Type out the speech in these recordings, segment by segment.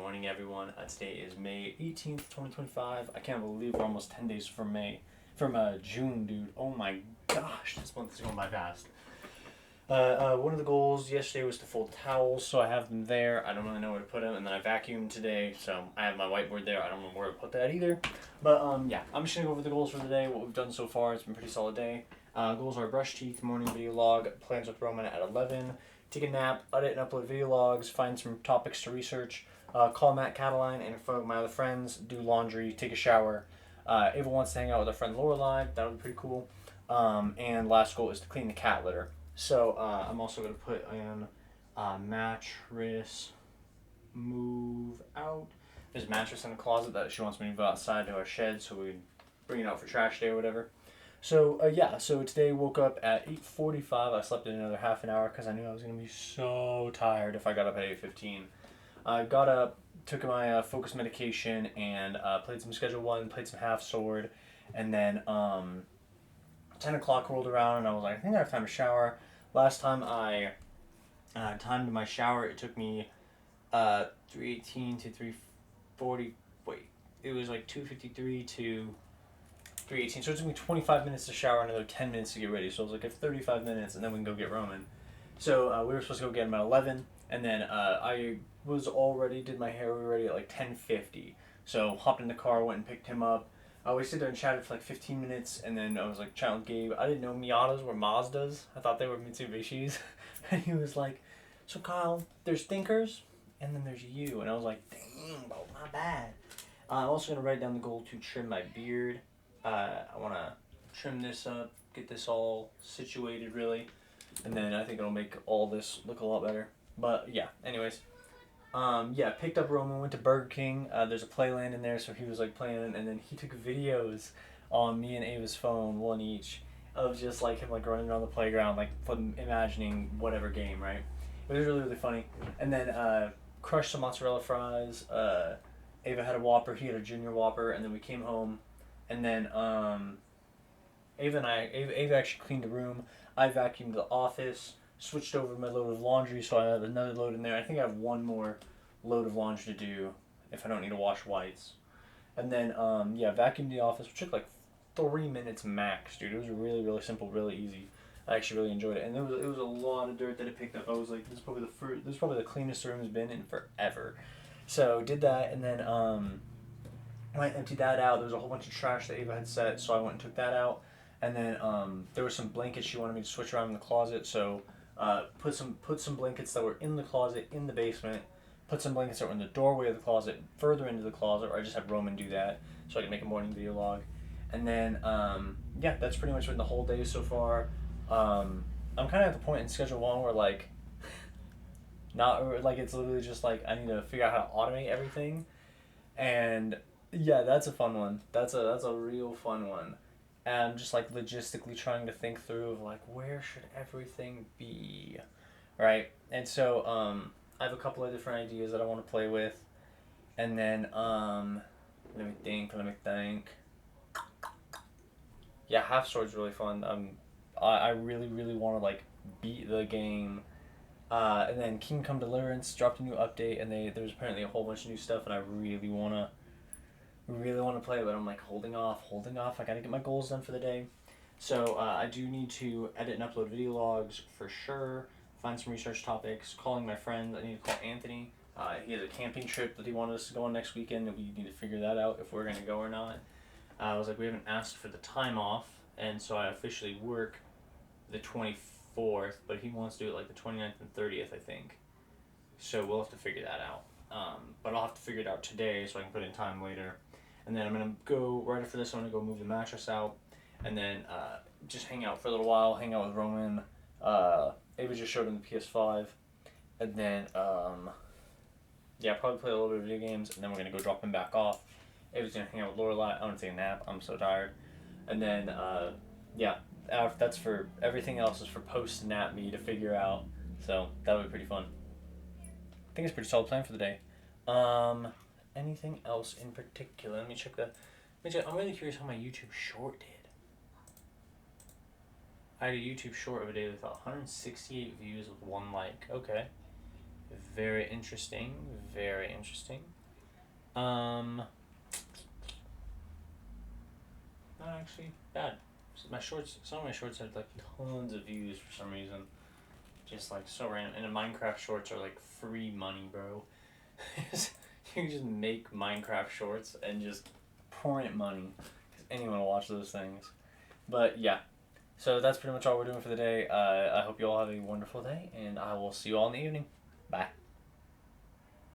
morning, everyone. Today is May 18th, 2025. I can't believe we're almost 10 days from June, dude. Oh my gosh, this month is going by fast. One of the goals yesterday was to fold towels, so I have them there. I don't really know where to put them, and then I vacuumed today, so I have my whiteboard there. I don't know where to put that either. But yeah, I'm just gonna go over the goals for the day, what we've done so far. It's been a pretty solid day. Goals are brush teeth, morning video log, plans with Roman at 11, take a nap, edit and upload video logs, find some topics to research, call Matt Cataline and my other friends, do laundry, take a shower. Ava wants to hang out with her friend Lorelai. That would be pretty cool. And last goal is to clean the cat litter. So I'm also going to put in mattress move out. There's a mattress in the closet that she wants me to move outside to our shed so we bring it out for trash day or whatever. So so today woke up at 8:45. I slept in another half an hour because I knew I was going to be so tired if I got up at 8:15. I got up, took my focus medication, and played some Schedule 1, played some Half Sword, and then 10 o'clock rolled around and I was like, I think I have time to shower. Last time I timed my shower, it took me 3:18 to 3:40. Wait, it was like 2:53 to 3:18. So it took me 25 minutes to shower, another 10 minutes to get ready. So I was like, I have 35 minutes, and then we can go get Roman. So we were supposed to go get him at 11, and then I did my hair already at like 10:50. So hopped in the car, went and picked him up. We stood there and chatted for like 15 minutes, and then I was like chatting with Gabe. I didn't know Miatas were Mazdas. I thought they were Mitsubishis. And he was like, so Kyle, there's thinkers, and then there's you. And I was like, dang, bro, my bad. I'm also going to write down the goal to trim my beard. I want to trim this up, get this all situated really, and then I think it'll make all this look a lot better. But yeah, anyways. Picked up Roman, went to Burger King. There's a Playland in there, so he was like playing, and then he took videos on me and Ava's phone, one each, of just like him like running around the playground, like imagining whatever game, right? It was really, really funny. And then crushed some mozzarella fries. Ava had a Whopper, he had a Junior Whopper, and then we came home, and then Ava actually cleaned the room. I vacuumed the office, switched over my load of laundry, so I have another load in there. I think I have one more load of laundry to do if I don't need to wash whites. And then, vacuumed the office, which took like 3 minutes max, dude. It was really, really simple, really easy. I actually really enjoyed it. And it was a lot of dirt that it picked up. I was like, this is probably the cleanest the room's been in forever. So did that, and then I emptied that out. There was a whole bunch of trash that Ava had set, so I went and took that out. And then there were some blankets she wanted me to switch around in the closet, so put some blankets that were in the closet in the basement, put some blankets that were in the doorway of the closet further into the closet, or I just had Roman do that so I could make a morning video log. And then that's pretty much been the whole day so far. I'm kind of at the point in Schedule 1 where like it's literally just like I need to figure out how to automate everything, and yeah, that's a fun one. That's a real fun one. And I'm just like logistically trying to think through of like where should everything be, right? And so I have a couple of different ideas that I want to play with, and then let me think. Yeah, Half Sword's really fun. I really want to like beat the game, and then Kingdom Deliverance dropped a new update, and there's apparently a whole bunch of new stuff, and I really want to play, but I'm like holding off. I gotta get my goals done for the day. So I do need to edit and upload video logs for sure, find some research topics, calling my friends. I need to call Anthony. He has a camping trip that he wanted us to go on next weekend, and we need to figure that out if we're going to go or not. I was like, we haven't asked for the time off, and so I officially work the 24th, but he wants to do it like the 29th and 30th, I think. So we'll have to figure that out. But I'll have to figure it out today so I can put in time later. And then I'm going to go, right after this, I'm going to go move the mattress out, and then just hang out for a little while, hang out with Roman. Ava just showed him the PS5. And then, probably play a little bit of video games, and then we're going to go drop him back off. Ava's going to hang out with Lorelai. I want to take a nap. I'm so tired. And then, that's for, everything else is for post-nap me to figure out. So that'll be pretty fun. I think it's a pretty solid plan for the day. Anything else in particular? Let me check. I'm really curious how my YouTube short did. I had a YouTube short of a day with 168 views with 1 like. Okay. Very interesting. Very interesting. Not actually bad. My shorts, some of my shorts had like tons of views for some reason. Just like so random. And the Minecraft shorts are like free money, bro. You can just make Minecraft shorts and just pour in money. Because anyone will watch those things. But yeah. So that's pretty much all we're doing for the day. I hope you all have a wonderful day, and I will see you all in the evening. Bye.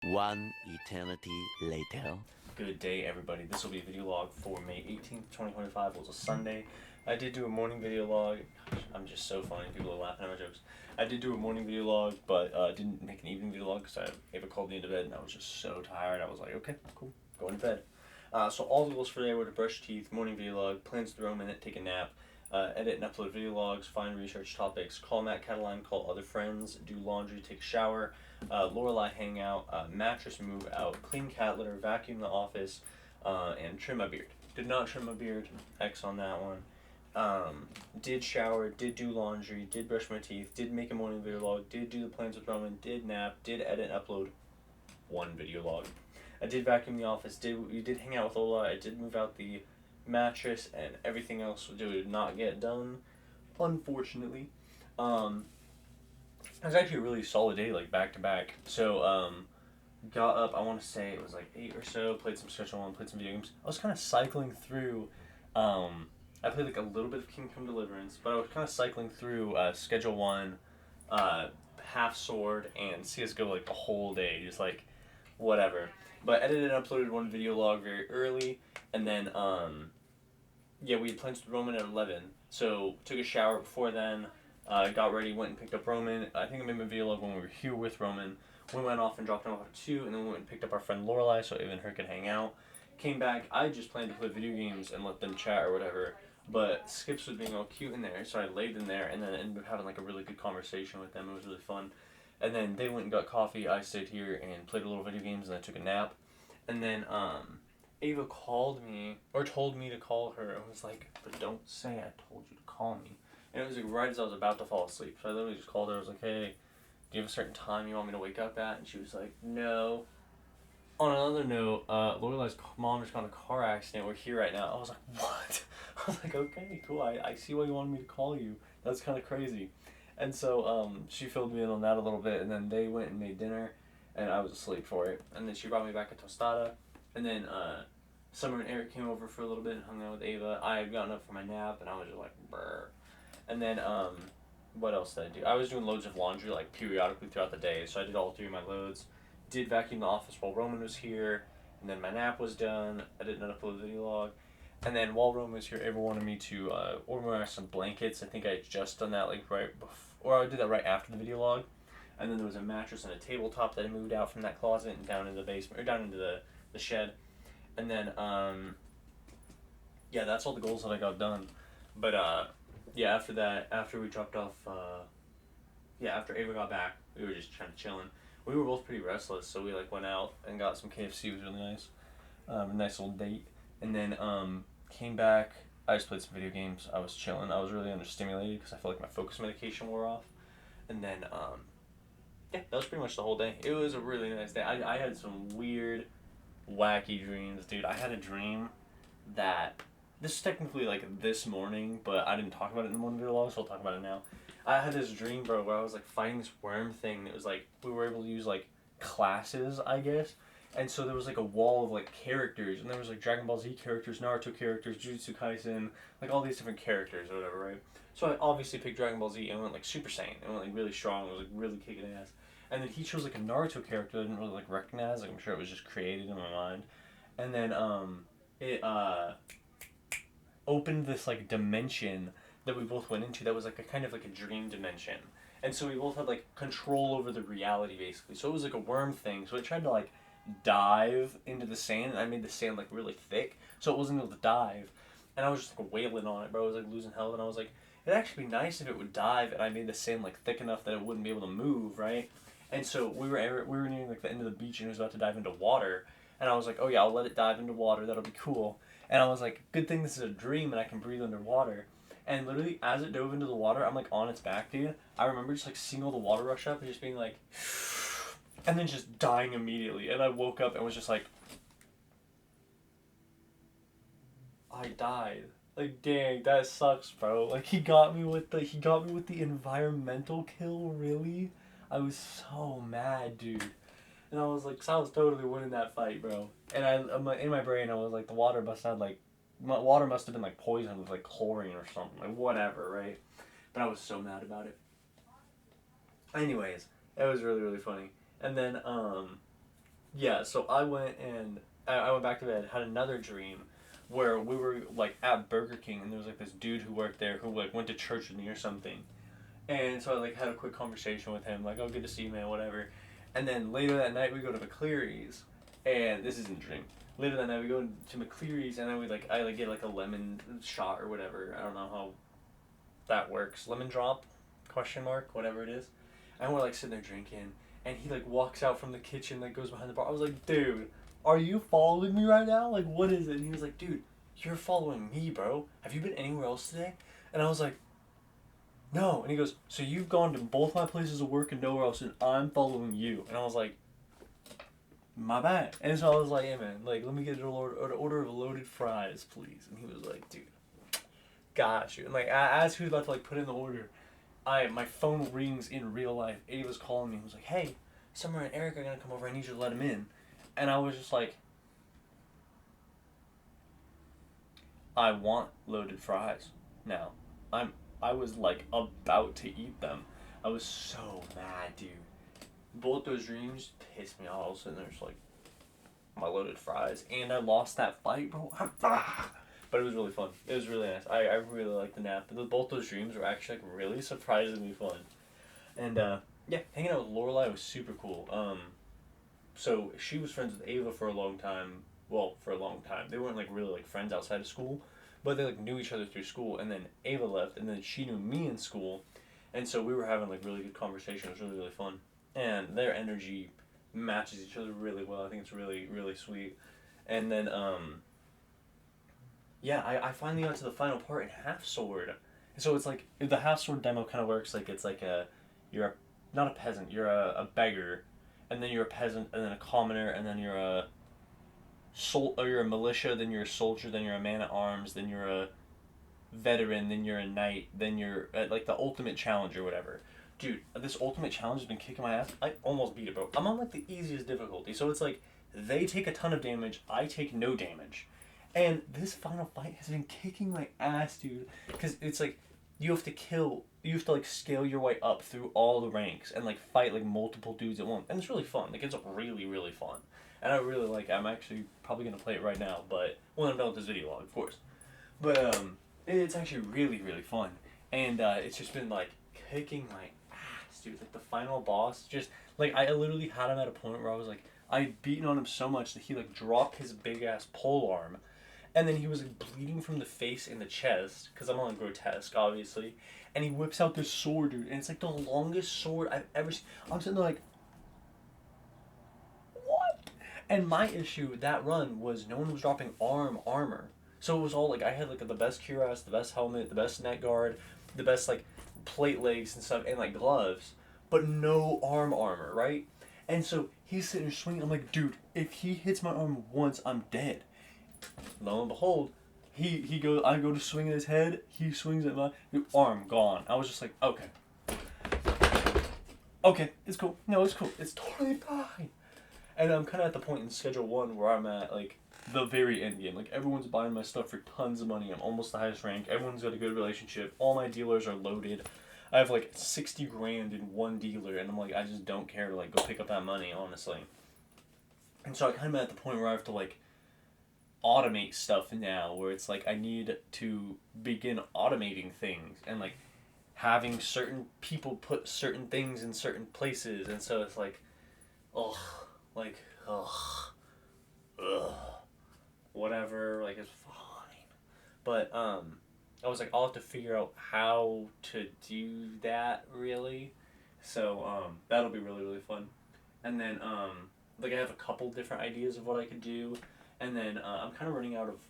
One eternity later. Good day, everybody. This will be a video log for May 18th, 2025. It was a Sunday. I did do a morning video log. Gosh, I'm just so funny. People are laughing at my jokes. I did do a morning video log, but didn't make an evening video log because Ava called me into bed, and I was just so tired. I was like, okay, cool, going to bed. So all the goals for today were to brush teeth, morning video log, plans to throw a minute, take a nap, edit and upload video logs, find research topics, call Matt Cataline, call other friends, do laundry, take a shower, Lorelai hang out, mattress move out, clean cat litter, vacuum the office, and trim my beard. Did not trim my beard, X on that one. Did shower, did do laundry, did brush my teeth, did make a morning video log, did do the plans with Roman, did nap, did edit and upload one video log. I did vacuum the office, did hang out with Ola, I did move out the mattress, and everything else did not get done, unfortunately. It was actually a really solid day, like back to back. So, got up, I want to say it was like 8 or so, played some Schedule 1, played some video games. I was kind of cycling through, I played like a little bit of Kingdom Deliverance, but I was kind of cycling through Schedule 1, Half Sword, and CSGO like the whole day, just like whatever. But edited and uploaded one video log very early, and then, yeah, we had plans to Roman at 11, so took a shower before then, got ready, went and picked up Roman. I think I made my video log when we were here with Roman. We went off and dropped him off at 2, and then we went and picked up our friend Lorelai so Ava and her could hang out. Came back, I just planned to play video games and let them chat or whatever, but Skips was being all cute in there, so I laid them there and then ended up having like a really good conversation with them. It was really fun. And then they went and got coffee, I stayed here and played a little video games, and I took a nap. And then Ava called me, or told me to call her, and was like, but don't say I told you to call me. And it was like right as I was about to fall asleep, so I literally just called her. I was like, hey, do you have a certain time you want me to wake up at? And she was like, no. On another note, Lorelai's mom just got in a car accident. We're here right now. I was like, what? I was like, okay, cool. I see why you wanted me to call you. That's kind of crazy. And so she filled me in on that a little bit, and then they went and made dinner, and I was asleep for it. And then she brought me back a tostada, and then Summer and Eric came over for a little bit and hung out with Ava. I had gotten up for my nap, and I was just like, brr. And then, what else did I do? I was doing loads of laundry, like, periodically throughout the day, so I did all 3 of my loads. Did vacuum the office while Roman was here, and then my nap was done. I did not upload the video log. And then while Roman was here, Ava wanted me to organize some blankets. I think I had just done that, like, right before, or I did that right after the video log. And then there was a mattress and a tabletop that I moved out from that closet and down into the basement, or down into the shed. And then, yeah, that's all the goals that I got done. But, yeah, after that, after we dropped off, after Ava got back, we were just kind of chilling. We were both pretty restless, so we, like, went out and got some KFC. It was really nice. A nice little date. And then, came back. I just played some video games. I was chilling. I was really understimulated because I felt like my focus medication wore off. And then, yeah, that was pretty much the whole day. It was a really nice day. I had some weird, wacky dreams, dude. I had a dream that, this is technically like this morning, but I didn't talk about it in the morning video log, so I'll talk about it now. I had this dream, bro, where I was like fighting this worm thing. It was like, we were able to use like classes, I guess. And so there was like a wall of like characters, and there was like Dragon Ball Z characters, Naruto characters, Jujutsu Kaisen, like all these different characters or whatever, right? So I obviously picked Dragon Ball Z and went like Super Saiyan, and went like really strong, and was like really kicking ass. And then he chose like a Naruto character I didn't really like recognize, like I'm sure it was just created in my mind. And then it opened this like dimension that we both went into that was like a kind of like a dream dimension. And so we both had like control over the reality basically. So it was like a worm thing. So it tried to like dive into the sand, and I made the sand like really thick so it wasn't able to dive. And I was just like wailing on it, bro. I was like losing health, and I was like, it'd actually be nice if it would dive and I made the sand like thick enough that it wouldn't be able to move, right? And so we were nearing like the end of the beach, and it was about to dive into water. And I was like, oh yeah, I'll let it dive into water. That'll be cool. And I was like, good thing this is a dream and I can breathe underwater. And literally, as it dove into the water, I'm like on its back, dude. I remember just like seeing all the water rush up and just being like, and then just dying immediately. And I woke up and was just like, I died. Like, dang, that sucks, bro. Like, he got me with the environmental kill, really? I was so mad, dude. And I was like, 'cause I was totally winning that fight, bro. And in my brain, I was like, the water must have been like poisoned with like chlorine or something, like whatever, right? But I was so mad about it. Anyways, it was really, really funny. And then, yeah, so I went back to bed, had another dream where we were like at Burger King, and there was like this dude who worked there who like went to church with me or something. And so I like had a quick conversation with him, like, oh, good to see you, man, whatever. And then later that night we go to McCleary's, and this isn't a dream. Later that night we go to McCleary's, and then I like get like a lemon shot or whatever. I don't know how that works. Lemon drop, question mark, whatever it is. And we're like sitting there drinking, and he like walks out from the kitchen, like goes behind the bar. I was like, dude, are you following me right now? Like, what is it? And he was like, dude, you're following me, bro. Have you been anywhere else today? And I was like, no. And he goes, so you've gone to both my places of work and nowhere else, and I'm following you. And I was like, my bad. And so I was like, hey man, like, let me get an order of loaded fries, please. And he was like, dude, got you. And like, as he was about to like put in the order, my phone rings in real life. Ava's calling me and was like, hey, Summer and Eric are gonna come over. I need you to let them in. And I was just like, I want loaded fries now. I was like about to eat them. I was so mad, dude. Both those dreams pissed me off. I was sitting there just like, my loaded fries. And I lost that fight, bro. But it was really fun. It was really nice. I really liked the nap. Both those dreams were actually like really surprisingly fun. And yeah, hanging out with Lorelai was super cool. So she was friends with Ava for a long time. Well, for a long time. They weren't like really like friends outside of school, but they like knew each other through school. And then Ava left, and then she knew me in school, and so we were having like really good conversation. It was really, really fun, and their energy matches each other really well. I think it's really, really sweet. And then yeah, I finally got to the final part in Half Sword. So it's like the Half Sword demo kind of works like it's like you're not a peasant, you're a beggar, and then you're a peasant, and then a commoner, and then you're you're a militia, then you're a soldier, then you're a man at arms, then you're a veteran, then you're a knight, then you're like the ultimate challenge or whatever. Dude, this ultimate challenge has been kicking my ass. I almost beat it, bro. I'm on like the easiest difficulty, so it's like they take a ton of damage, I take no damage. And this final fight has been kicking my ass, dude. Because it's like, you have to like scale your way up through all the ranks and like fight like multiple dudes at once. And it's really fun. Like, it's really, really fun. And I really like it. I'm actually probably going to play it right now, but when I'm done with this video log, of course. But it's actually really, really fun. And it's just been like kicking my ass, dude. Like the final boss, just like I literally had him at a point where I was like, I'd beaten on him so much that he like dropped his big ass pole arm. And then he was like bleeding from the face and the chest, because I'm on grotesque, obviously. And he whips out this sword, dude, and it's like the longest sword I've ever seen. I'm sitting there like, what? And my issue with that run was no one was dropping armor. So it was all like, I had like the best cuirass, the best helmet, the best neck guard, the best like plate legs and stuff, and like gloves, but no armor, right? And so he's sitting there swinging. I'm like, dude, if he hits my arm once, I'm dead. Lo and behold, I go to swing at his head, he swings at my arm, gone. I was just like, okay, it's cool. No, it's cool. It's totally fine. And I'm kind of at the point in Schedule 1 where I'm at, like, the very end game. Like, everyone's buying my stuff for tons of money. I'm almost the highest rank. Everyone's got a good relationship. All my dealers are loaded. I have, like, 60 grand in one dealer, and I'm like, I just don't care to, like, go pick up that money, honestly. And so I kind of at the point where I have to, like, automate stuff now, where it's like I need to begin automating things and like having certain people put certain things in certain places, and so it's like, ugh, whatever, like it's fine. But I was like, I'll have to figure out how to do that really. So that'll be really, really fun. And then like I have a couple different ideas of what I could do. And then I'm kind of running out of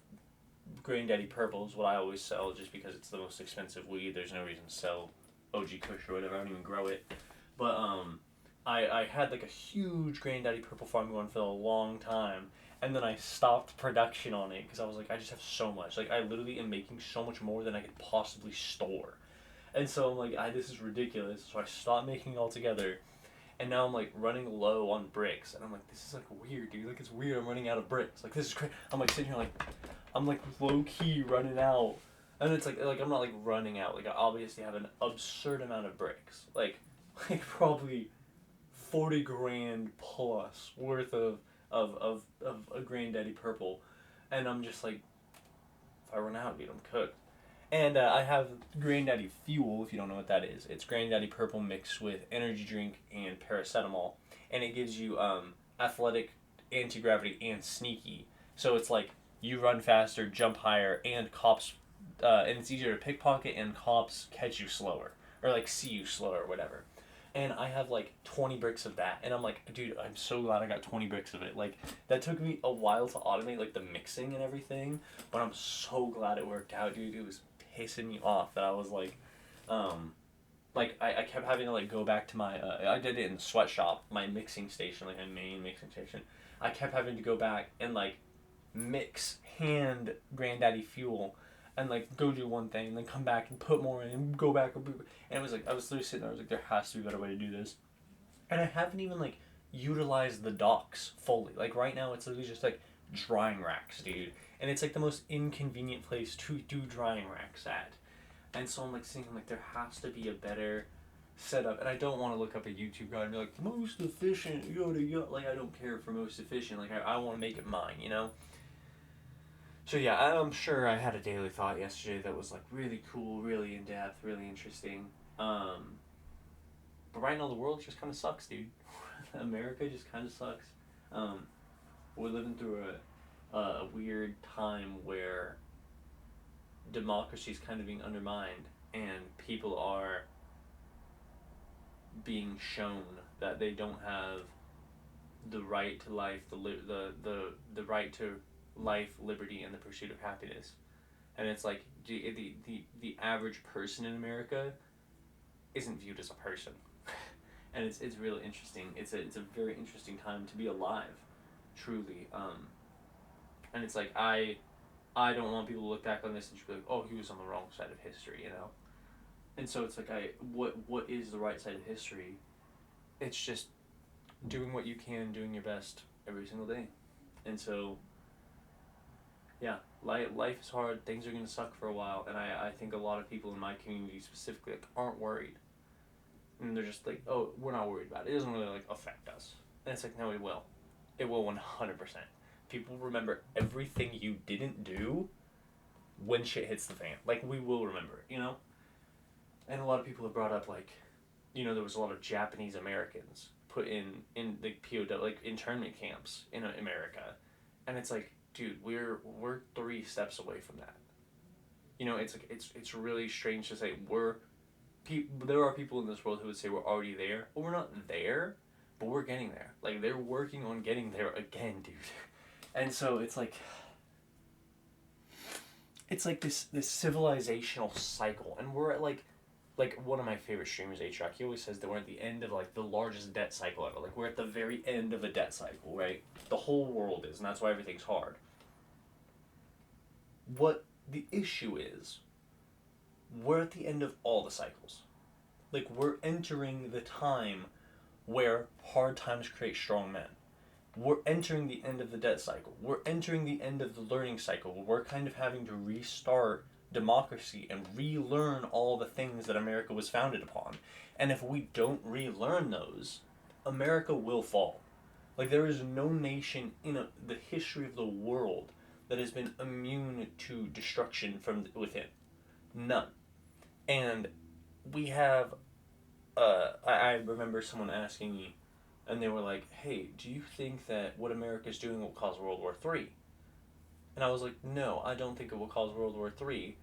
Granddaddy Purple is what I always sell, just because it's the most expensive weed. There's no reason to sell OG Kush or whatever. I don't even grow it. But I had like a huge Granddaddy Purple farm going for a long time, and then I stopped production on it because I was like, I just have so much. Like I literally am making so much more than I could possibly store, and so I'm like, this is ridiculous. So I stopped making altogether, and now I'm like running low on bricks, and I'm like, this is like weird, dude. Like it's weird. I'm running out of bricks. Like this is crazy. I'm like sitting here like, I'm like low key running out, and it's like I'm not like running out. Like I obviously have an absurd amount of bricks. Like probably 40 grand plus worth of a Granddaddy Purple, and I'm just like, if I run out, dude, I'm cooked. And I have Granddaddy Fuel, if you don't know what that is. It's Granddaddy Purple mixed with energy drink and paracetamol, and it gives you athletic, anti-gravity, and sneaky. So it's like you run faster, jump higher, and cops, and it's easier to pickpocket, and cops catch you slower or like see you slower or whatever. And I have like 20 bricks of that, and I'm like, dude, I'm so glad I got 20 bricks of it. Like that took me a while to automate like the mixing and everything, but I'm so glad it worked out, dude. It was pissing me off that I was I kept having to like go back to my I did it in the sweatshop, my mixing station, like my main mixing station. I kept having to go back and like mix hand Granddaddy Fuel and like go do one thing and then come back and put more in and go back and it was like I was literally sitting there, I was like, there has to be a better way to do this. And I haven't even like utilized the docks fully. Like right now it's literally just like drying racks, dude. And it's like the most inconvenient place to do drying racks at. And so I'm like thinking like there has to be a better setup. And I don't want to look up a YouTube guide and be like most efficient yada. Like I don't care for most efficient. Like I want to make it mine, you know? So yeah, I'm sure I had a daily thought yesterday that was like really cool, really in depth, really interesting. But right now the world just kind of sucks, dude. America just kind of sucks. Um, we're living through a weird time where democracy is kind of being undermined and people are being shown that they don't have the right to life, the right to life, liberty, and the pursuit of happiness. And it's like the average person in America isn't viewed as a person. And it's really interesting. It's a very interesting time to be alive, truly. And it's like I don't want people to look back on this and just be like, oh, he was on the wrong side of history, you know. And so it's like what is the right side of history? It's just doing what you can, doing your best every single day. And so yeah, life is hard. Things are gonna suck for a while, and I think a lot of people in my community specifically like, aren't worried, and they're just like, oh, we're not worried about it. It doesn't really like affect us. And it's like, no, it will. It will 100%. People remember everything you didn't do when shit hits the fan. Like we will remember it, you know. And a lot of people have brought up like, you know, there was a lot of Japanese Americans put in the POW like internment camps in America, and it's like, dude, we're 3 steps away from that. You know, it's like it's really strange to say there are people in this world who would say we're already there. Well, we're not there, but we're getting there. Like they're working on getting there again, dude. And so it's like this civilizational cycle, and we're at like one of my favorite streamers, A-Track, he always says that we're at the end of like the largest debt cycle ever. Like we're at the very end of a debt cycle, right? The whole world is, and that's why everything's hard. What the issue is, we're at the end of all the cycles. Like we're entering the time where hard times create strong men. We're entering the end of the debt cycle. We're entering the end of the learning cycle. We're kind of having to restart democracy and relearn all the things that America was founded upon. And if we don't relearn those, America will fall. Like there is no nation in the history of the world that has been immune to destruction from within. None. And we have, I remember someone asking me, and they were like, hey, do you think that what America's doing will cause World War III? And I was like, no, I don't think it will cause World War III.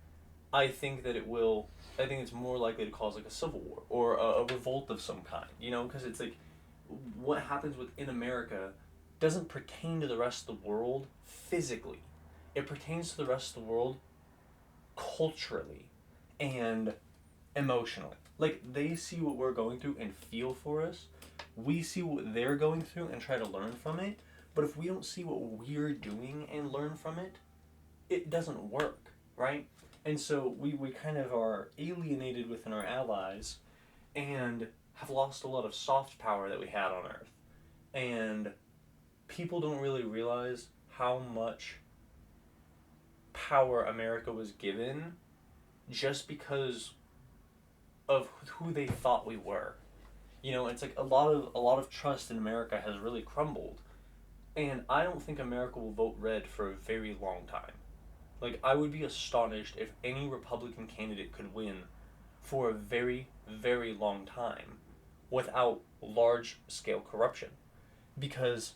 I think that it will, I think it's more likely to cause like a civil war or a revolt of some kind, you know, because it's like what happens within America doesn't pertain to the rest of the world physically. It pertains to the rest of the world culturally and emotionally. Like they see what we're going through and feel for us, we see what they're going through and try to learn from it. But if we don't see what we're doing and learn from it, it doesn't work, right? And so we kind of are alienated within our allies and have lost a lot of soft power that we had on Earth. And people don't really realize how much power America was given just because of who they thought we were. You know, it's like a lot of trust in America has really crumbled. And I don't think America will vote red for a very long time. Like, I would be astonished if any Republican candidate could win for a very, very long time without large scale corruption. Because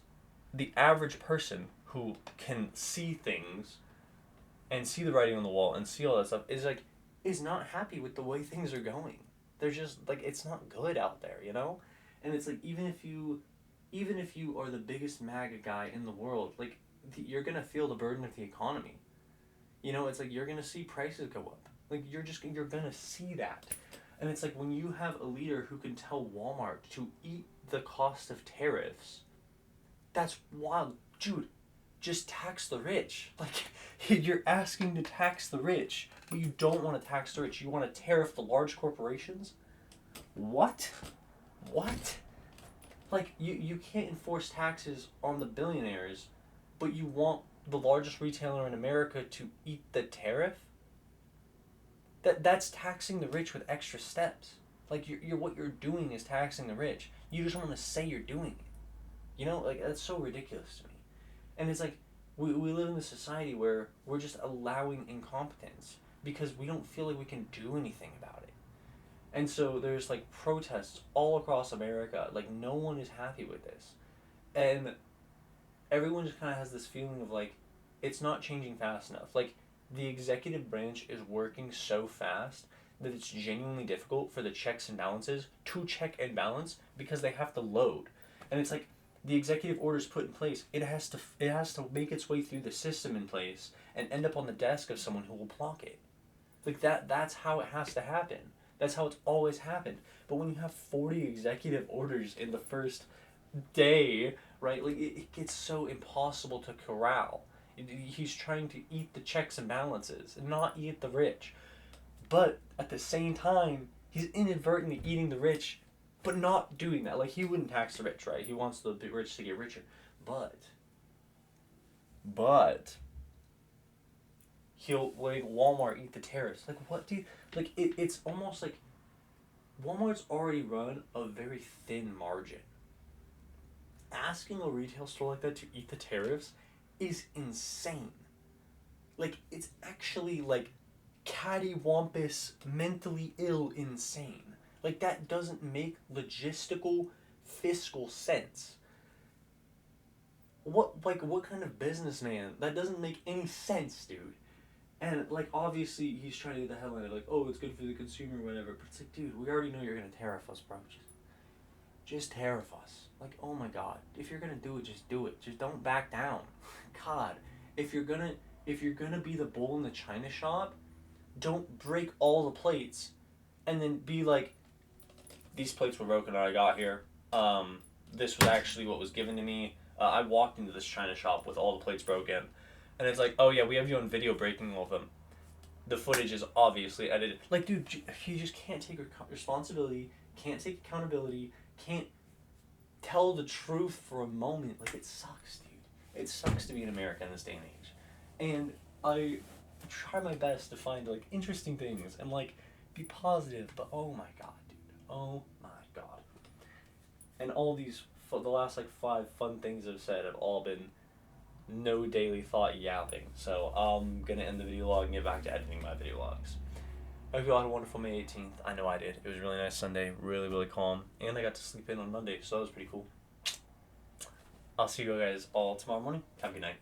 the average person who can see things and see the writing on the wall and see all that stuff is not happy with the way things are going. They're just like, it's not good out there, you know? And it's like, even if you are the biggest MAGA guy in the world, like, you're gonna feel the burden of the economy. You know, it's like, you're gonna see prices go up. Like, you're gonna see that. And it's like, when you have a leader who can tell Walmart to eat the cost of tariffs, that's wild. Dude, just tax the rich. Like, you're asking to tax the rich, but you don't want to tax the rich. You want to tariff the large corporations? What? Like, you can't enforce taxes on the billionaires, but you want the largest retailer in America to eat the tariff? That's taxing the rich with extra steps. Like, you're what you're doing is taxing the rich. You just want to say you're doing it. You know, like, that's so ridiculous to me. And it's like, we live in a society where we're just allowing incompetence because we don't feel like we can do anything about it. And so there's, like, protests all across America. Like, no one is happy with this. And everyone just kind of has this feeling of, like, it's not changing fast enough. Like, the executive branch is working so fast that it's genuinely difficult for the checks and balances to check and balance because they have to load. And it's like, the executive orders put in place, it has to make its way through the system in place and end up on the desk of someone who will block it. Like, that's how it has to happen. That's how it's always happened. But when you have 40 executive orders in the first day, right, like, it gets so impossible to corral. He's trying to eat the checks and balances and not eat the rich. But at the same time, he's inadvertently eating the rich, but not doing that. Like, he wouldn't tax the rich, right? He wants the rich to get richer. But he'll, like, Walmart eat the tariffs. Like, what do you, like, it's almost like Walmart's already run a very thin margin. Asking a retail store like that to eat the tariffs is insane. Like, it's actually, like, cattywampus, mentally ill insane. Like, that doesn't make logistical, fiscal sense. What kind of businessman? That doesn't make any sense, dude. And, like, obviously, he's trying to get the headline, like, oh, it's good for the consumer or whatever. But it's like, dude, we already know you're going to tariff us, bro. Just tariff us. Like, oh my God. If you're going to do it, just do it. Just don't back down. God, if you're gonna be the bull in the china shop, don't break all the plates and then be like, these plates were broken and I got here. This was actually what was given to me. I walked into this china shop with all the plates broken. And it's like, oh yeah, we have you on video breaking all of them. The footage is obviously edited. Like, dude, you just can't take responsibility, can't take accountability, can't tell the truth for a moment. Like, it sucks, dude. It sucks to be in America in this day and age. And I try my best to find, like, interesting things and, like, be positive, but oh my God, dude. Oh my God. And all these, the last, like, 5 fun things I've said have all been no daily thought yapping. So I'm gonna end the video log and get back to editing my video logs. I hope you all had a wonderful May 18th. I know I did. It was a really nice Sunday, really, really calm. And I got to sleep in on Monday, so that was pretty cool. I'll see you guys all tomorrow morning. Have a good night.